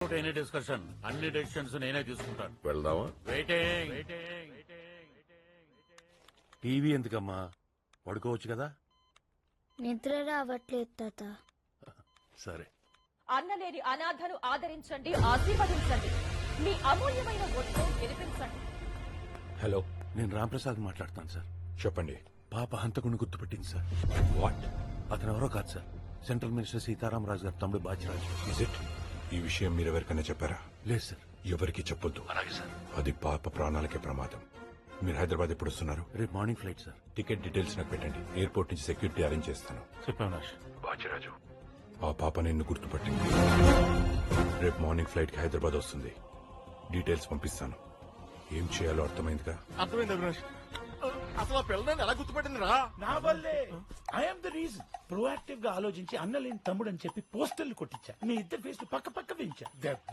Any discussion అన్ని decisions నేనే తీసుకుంటాను. వెళ్దామా? వెయిటింగ్. టీవీ ఎందుకమ్మా, పడుకోవచ్చు కదా. నిద్ర రావట్లేదు తాత. సరే. అన్నలేని అనాథను ఆదరించండి, ఆశీర్వదించండి. మీ అమూల్యమైన ఓటుతో గెలిపించండి. హలో, నేను రాంప్రసాద్ మాట్లాడుతాను సార్. చెప్పండి. పాప హంతకుని గుర్తుపట్టింది సార్. వాట్? అతను ఎవరో కాదు సార్, సెంట్రల్ మినిస్టర్ సీతారామరాజు గారు తమ్ముడు బాచిరాజు. Is it? ఈ విషయం మీరెవరికైనా చెప్పారా? లేదు సార్. ఎవరికి చెప్పొద్దు. అలాగే సార్. అది పాప ప్రాణాలకే ప్రమాదం. మీరు హైదరాబాద్ ఎప్పుడు వస్తున్నారు? రేపు morning flight sir. Ticket details నాకు పెట్టండి. ఎయిర్పోర్ట్ నుంచి సెక్యూరిటీ అరేంజ్ చేస్తాను. చెప్పాను. బాచిరాజు, ఆ పాప నిన్ను గుర్తుపట్టింది. రేపు మార్నింగ్ ఫ్లైట్ కి హైదరాబాద్ వస్తుంది. డీటెయిల్స్ పంపిస్తాను. ఏం చేయాలో అర్థమైందిగా? అర్థమైంది అవినాష్. అసలు ఆ పిల్లని ఎలా గుర్తుపట్టింది రా? నా వల్లే. I'm the reason. ప్రొయాక్టివ్ గా ఆలోచించి అన్నలేని తమ్ముడు అని చెప్పి పోస్టర్లు కొట్టించా. మీ ఇద్దరు ఫేస్ పక్క పక్క పెంచా.